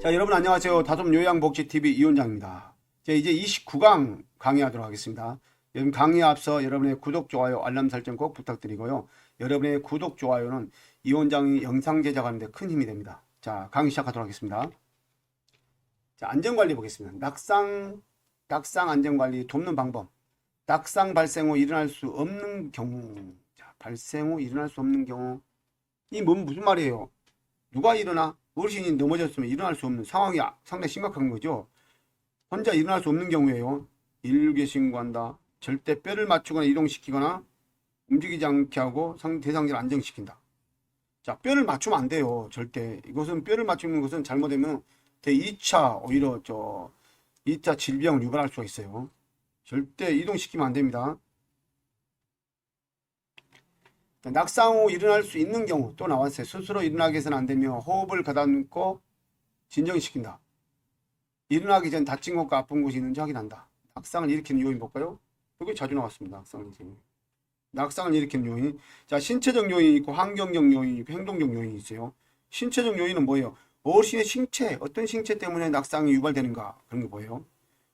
자, 여러분 안녕하세요. 다솜 요양복지TV 이원장입니다. 자, 이제 29강 강의하도록 하겠습니다. 여러분 강의에 앞서 여러분의 구독, 좋아요, 알람 설정 꼭 부탁드리고요. 여러분의 구독, 좋아요는 이원장이 영상 제작하는데 큰 힘이 됩니다. 자, 강의 시작하도록 하겠습니다. 자, 안전관리 보겠습니다. 낙상 안전관리 돕는 방법. 낙상 발생 후 일어날 수 없는 경우. 자, 발생 후 일어날 수 없는 경우. 이 무슨 말이에요? 누가 일어나? 어르신이 넘어졌으면 일어날 수 없는 상황이 상당히 심각한 거죠. 혼자 일어날 수 없는 경우에요. 119에 신고한다. 절대 뼈를 맞추거나 이동시키거나 움직이지 않게 하고 대상자를 안정시킨다. 자, 뼈를 맞추면 안 돼요. 절대. 이것은 뼈를 맞추는 것은 잘못되면 2차 오히려 2차 질병을 유발할 수가 있어요. 절대 이동시키면 안 됩니다. 낙상 후 일어날 수 있는 경우 또 나왔어요. 스스로 일어나게 해서는 안 되며 호흡을 가다듬고 진정시킨다. 일어나기 전 다친 곳과 아픈 곳이 있는지 확인한다. 낙상을 일으키는 요인 볼까요? 여기 자주 나왔습니다. 낙상을 일으키는 요인. 자, 신체적 요인이 있고 환경적 요인이 있고 행동적 요인이 있어요. 신체적 요인은 뭐예요? 어르신의 신체, 어떤 신체 때문에 낙상이 유발되는가 그런 게 뭐예요?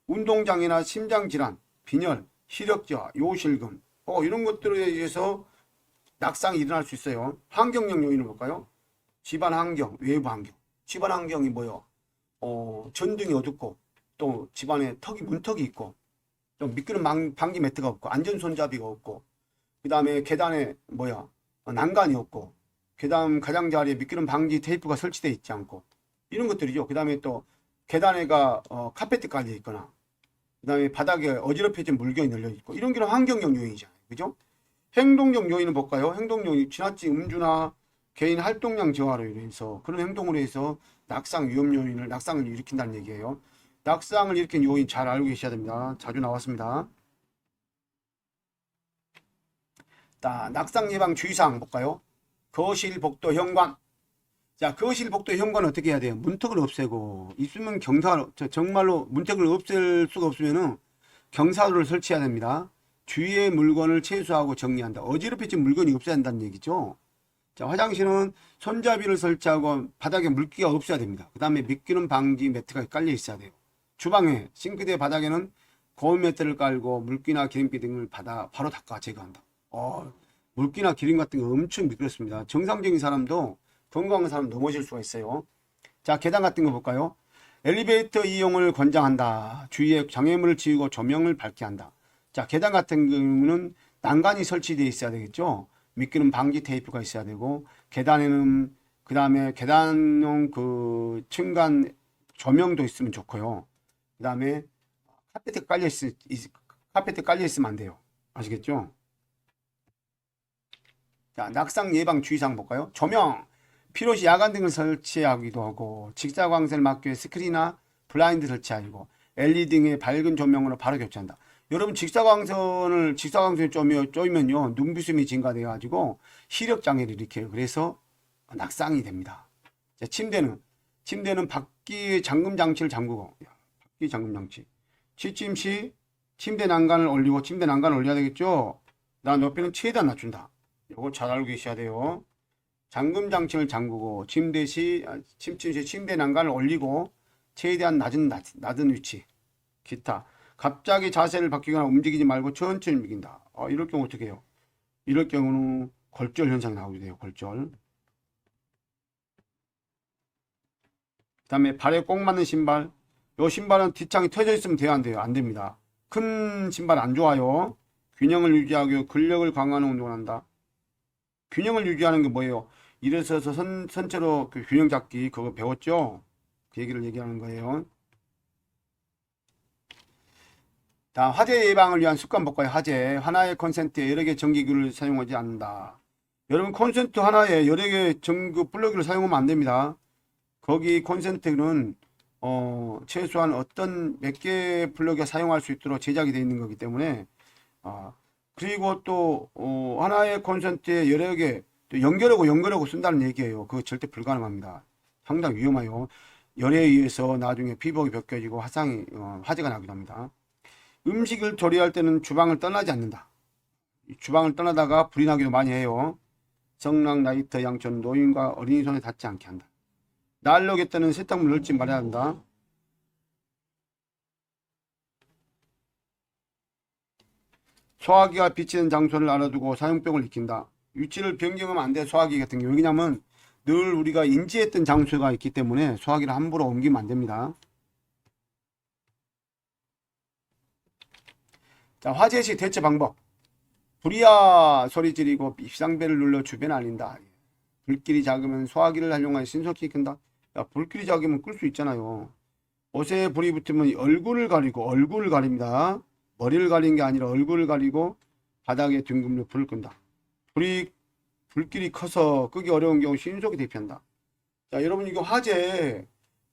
운동장애나 심장질환, 빈혈, 시력저하, 요실금 이런 것들에 의해서 낙상이 일어날 수 있어요. 환경적 요인을 볼까요? 집안 환경, 외부 환경. 집안 환경이 뭐요? 전등이 어둡고, 또 집안에 문턱이 있고, 또 미끄럼 방지 매트가 없고, 안전손잡이가 없고, 그 다음에 계단에 난간이 없고, 계단 가장자리에 미끄럼 방지 테이프가 설치되어 있지 않고, 이런 것들이죠. 그 다음에 또 계단에가 카페트 깔려 있거나, 그 다음에 바닥에 어지럽혀진 물건이 널려 있고, 이런 게 환경적 요인이잖아요. 그죠? 행동적 요인은 볼까요? 행동 요인, 지나친 음주나 개인 활동량 저하로 인해서 그런 행동으로 해서 낙상 위험 요인을 낙상을 일으킨다는 얘기예요. 낙상을 일으킨 요인 잘 알고 계셔야 됩니다. 자주 나왔습니다. 자, 낙상 예방 주의사항 볼까요? 거실, 복도, 현관. 자, 거실, 복도, 현관은 어떻게 해야 돼요? 문턱을 없애고 있으면 정말로 문턱을 없앨 수가 없으면은 경사로를 설치해야 됩니다. 주위의 물건을 채수하고 정리한다. 어지럽혀진 물건이 없어야 한다는 얘기죠. 자, 화장실은 손잡이를 설치하고 바닥에 물기가 없어야 됩니다. 그 다음에 미끄럼 방지 매트가 깔려 있어야 돼요. 주방에 싱크대 바닥에는 고무 매트를 깔고 물기나 기름기 등을 바로 닦아 제거한다. 물기나 기름 같은 거 엄청 미끄럽습니다. 정상적인 사람도 건강한 사람 넘어질 수가 있어요. 자, 계단 같은 거 볼까요? 엘리베이터 이용을 권장한다. 주위에 장애물을 지우고 조명을 밝게 한다. 자, 계단 같은 경우는 난간이 설치되어 있어야 되겠죠. 미끄럼 방지 테이프가 있어야 되고, 계단에는 그 다음에 계단용 층간 조명도 있으면 좋고요. 그 다음에 카페트 깔려 있으면 안 돼요. 아시겠죠? 자, 낙상 예방 주의사항 볼까요? 조명, 필요시 야간 등을 설치하기도 하고, 직사광선을 막기 위해 스크린이나 블라인드 설치하고, LED 등의 밝은 조명으로 바로 교체한다. 여러분 직사광선이 쪼이면요 눈비숨이 증가되어 가지고 시력 장애를 일으켜요. 그래서 낙상이 됩니다. 자, 침대는 바퀴 잠금 장치를 잠그고, 바퀴 잠금 장치. 취침 시 침대 난간을 올리고, 침대 난간을 올려야 되겠죠. 그다음 높이는 최대한 낮춘다. 이거 잘 알고 계셔야 돼요. 잠금 장치를 잠그고 침침 시 침대 난간을 올리고 최대한 낮은 위치. 기타. 갑자기 자세를 바뀌거나 움직이지 말고 천천히 움직인다. 이럴 경우 어떻게 해요? 이럴 경우는 골절 현상이 나오게 돼요. 골절. 그 다음에 발에 꼭 맞는 신발. 이 신발은 뒷창이 터져 있으면 돼요? 안 돼요? 안 됩니다. 큰 신발 안 좋아요. 균형을 유지하고 근력을 강화하는 운동을 한다. 균형을 유지하는 게 뭐예요? 일어서서 선체로 균형 잡기 그거 배웠죠? 그 얘기를 얘기하는 거예요. 자, 화재 예방을 위한 습관 볼까요? 화재. 하나의 콘센트에 여러 개 전기구를 사용하지 않는다. 여러분 콘센트 하나에 여러 개 플러그를 사용하면 안 됩니다. 거기 콘센트는 최소한 몇 개 플러그가 사용할 수 있도록 제작이 되어 있는 거기 때문에 그리고 또 하나의 콘센트에 여러 개 또 연결하고 쓴다는 얘기예요. 그거 절대 불가능합니다. 상당히 위험해요. 열에 의해서 나중에 피부가 벗겨지고 화재가 나기도 합니다. 음식을 조리할 때는 주방을 떠나지 않는다. 주방을 떠나다가 불이 나기도 많이 해요. 성랑, 라이터, 양초는 노인과 어린이 손에 닿지 않게 한다. 난로에 뜨는 세탁물 넣지 말아야 한다. 소화기가 비치는 장소를 알아두고 사용병을 익힌다. 위치를 변경하면 안 돼. 소화기 같은 경우. 왜냐면 늘 우리가 인지했던 장소가 있기 때문에 소화기를 함부로 옮기면 안 됩니다. 자, 화재시 대처 방법. 불이야 소리 지르고 비상벨을 눌러 주변 알린다. 불길이 작으면 소화기를 활용하여 신속히 끈다. 야, 불길이 작으면 끌 수 있잖아요. 옷에 불이 붙으면 얼굴을 가립니다. 머리를 가린 게 아니라 얼굴을 가리고 바닥에 둥근로 불을 끈다. 불길이 커서 끄기 어려운 경우 신속히 대피한다. 자, 여러분 이거 화재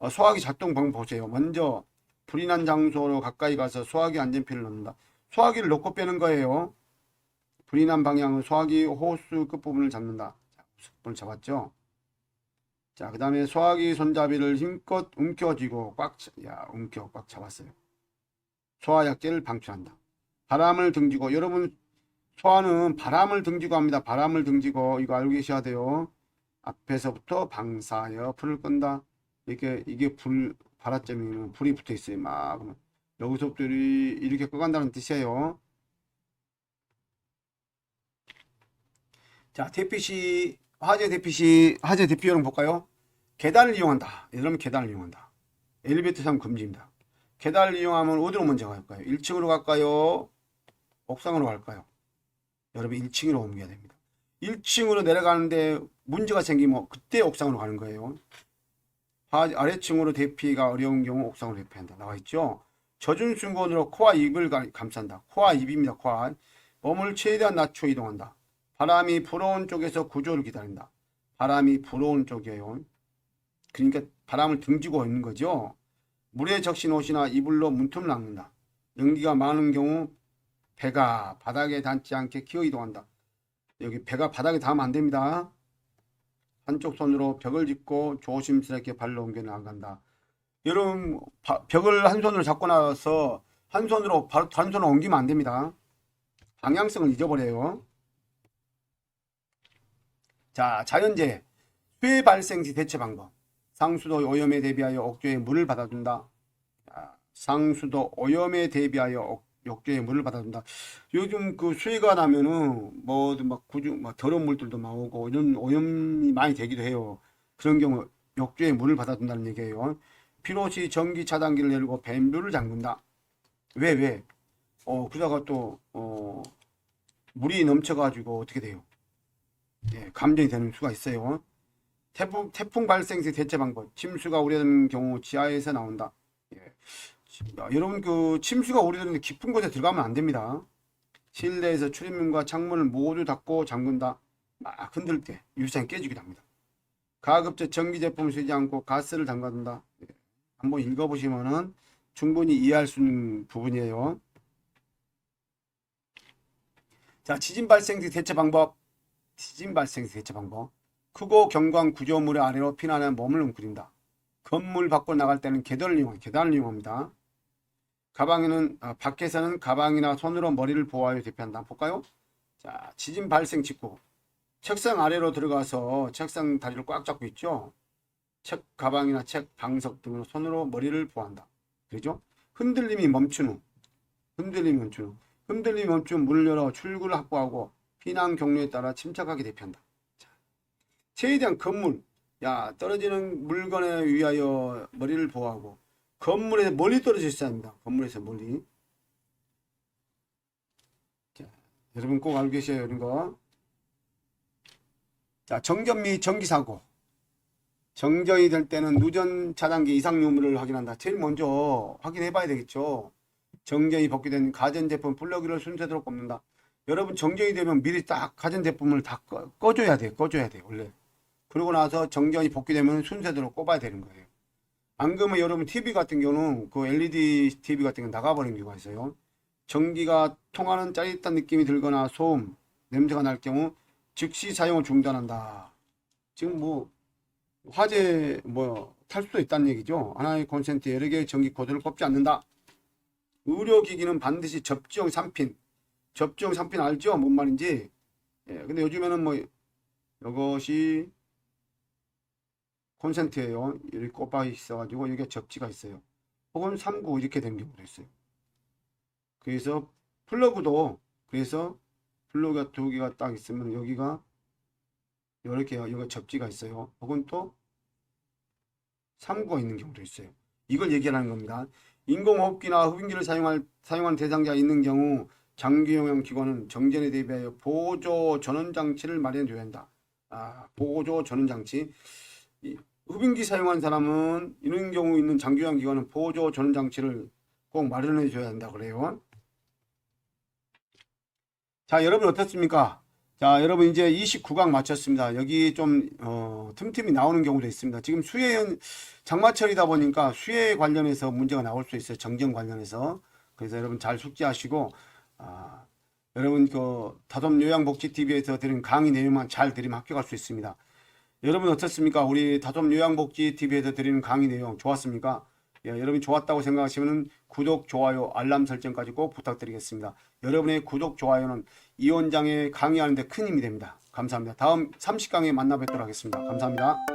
소화기 작동 방법 보세요. 먼저 불이 난 장소로 가까이 가서 소화기 안전피를 넣는다. 소화기를 놓고 빼는 거예요. 불이 난 방향은 소화기 호스 끝부분을 잡는다. 자, 끝부분을 잡았죠. 자, 그 다음에 소화기 손잡이를 힘껏 움켜쥐고 꽉 잡았어요. 소화약제를 방출한다. 바람을 등지고, 여러분 소화는 바람을 등지고 합니다. 바람을 등지고, 이거 알고 계셔야 돼요. 앞에서부터 방사하여 불을 끈다. 이게 발화점이면 불이 붙어 있어요. 막 여기서부터 이렇게 꺼간다는 뜻이에요. 자, 화재 대피요령 볼까요? 계단을 이용한다. 여러분 계단을 이용한다. 엘리베이터 사용 금지입니다. 계단을 이용하면 어디로 먼저 갈까요? 1층으로 갈까요? 옥상으로 갈까요? 여러분 1층으로 옮겨야 됩니다. 1층으로 내려가는데 문제가 생기면 그때 옥상으로 가는 거예요. 아래층으로 대피가 어려운 경우 옥상으로 대피한다. 나와 있죠? 젖은 순간으로 코와 입을 감싼다. 코와 입입니다. 코와. 몸을 최대한 낮춰 이동한다. 바람이 불어온 쪽에서 구조를 기다린다. 바람이 불어온 쪽이에요. 그러니까 바람을 등지고 있는 거죠. 물에 적신 옷이나 이불로 문틈을 낚는다. 연기가 많은 경우 배가 바닥에 닿지 않게 기어 이동한다. 여기 배가 바닥에 닿으면 안 됩니다. 한쪽 손으로 벽을 짚고 조심스럽게 발로 옮겨 나간다. 여러분 벽을 한 손으로 잡고 나서 한 손으로 다른 손으로 옮기면 안 됩니다. 방향성을 잊어버려요. 자, 자연재해 수해 발생 시 대처 방법. 상수도 오염에 대비하여 옥조에 물을 받아준다. 상수도 오염에 대비하여 욕조에 물을 받아준다. 요즘 그 수해가 나면은 막 더러운 물들도 나오고 이런 오염이 많이 되기도 해요. 그런 경우 욕조에 물을 받아준다는 얘기예요. 필요시 전기 차단기를 열고 밴뷰를 잠근다. 왜? 그러다가 또 물이 넘쳐가지고 어떻게 돼요? 예, 감전이 되는 수가 있어요. 태풍 발생 시 대처 방법. 침수가 우려되는 경우 지하에서 나온다. 예. 여러분 그 침수가 우려되는데 깊은 곳에 들어가면 안 됩니다. 실내에서 출입문과 창문을 모두 닫고 잠근다. 막 흔들 때 유리창이 깨지기도 합니다. 가급적 전기 제품을 쓰지 않고 가스를 담가둔다. 예. 한번 읽어보시면은 충분히 이해할 수 있는 부분이에요. 자, 지진 발생 시 대처 방법. 크고 경관 구조물의 아래로 피난해 몸을 웅크린다. 건물 밖으로 나갈 때는 계단을 이용합니다. 밖에서는 가방이나 손으로 머리를 보호하여 대피한다. 볼까요? 자, 지진 발생 직후 책상 아래로 들어가서 책상 다리를 꽉 잡고 있죠. 책 가방이나 책 방석 등으로 손으로 머리를 보호한다. 그죠? 흔들림이 멈춘 후 문을 열어 출구를 확보하고 피난 경로에 따라 침착하게 대피한다. 자, 최대한 떨어지는 물건에 위하여 머리를 보호하고 건물에 멀리 떨어져 있어야 합니다. 건물에서 멀리. 자, 여러분 꼭 알고 계셔요, 이런 거. 자, 정전 및 전기사고. 정전이 될 때는 누전 차단기 이상 유무를 확인한다. 제일 먼저 확인해 봐야 되겠죠. 정전이 복귀된 가전제품 플러그를 순서대로 꼽는다. 여러분 정전이 되면 미리 딱 가전제품을 다 꺼줘야 돼요. 원래. 그러고 나서 정전이 복귀되면 순서대로 꼽아야 되는 거예요. 안 그러면 여러분 TV 같은 경우는 그 LED TV 같은 경우 나가버리는 경우가 있어요. 전기가 통하는 짜릿한 느낌이 들거나 소음, 냄새가 날 경우 즉시 사용을 중단한다. 지금 화재 탈 수도 있다는 얘기죠. 하나의 콘센트 여러 개의 전기 코드를 꼽지 않는다. 의료기기는 반드시 접지용 3핀 알죠? 뭔 말인지. 예, 근데 요즘에는 이것이 콘센트예요. 여기 꼽아 있어가지고 여기에 접지가 있어요. 혹은 3구 이렇게 된 경우도 있어요. 그래서 플러그도 그래서 플러그가 두 개가 딱 있으면 여기가 이렇게 여기가 접지가 있어요. 혹은 또 3구가 있는 경우도 있어요. 이걸 얘기하는 겁니다. 인공호흡기나 흡인기를 사용한 대상자가 있는 경우 장기용형 기관은 정전에 대비하여 보조 전원 장치를 마련해줘야 한다. 보조 전원 장치. 흡인기 사용한 사람은 이런 경우 있는 장기용형 기관은 보조 전원 장치를 꼭 마련해줘야 한다 그래요. 자, 여러분 어떻습니까? 자, 여러분 이제 29강 마쳤습니다. 여기 좀 틈틈이 나오는 경우도 있습니다. 지금 장마철이다 보니까 수해 관련해서 문제가 나올 수 있어요. 정전 관련해서. 그래서 여러분 잘 숙지하시고 여러분 그 다솜 요양복지TV에서 드린 강의 내용만 잘 들으면 합격할 수 있습니다. 여러분 어떻습니까? 우리 다솜 요양복지TV에서 드리는 강의 내용 좋았습니까? 예, 여러분이 좋았다고 생각하시면 구독, 좋아요, 알람 설정까지 꼭 부탁드리겠습니다. 여러분의 구독, 좋아요는 이 원장의 강의하는 데 큰 힘이 됩니다. 감사합니다. 다음 30강에 만나 뵙도록 하겠습니다. 감사합니다.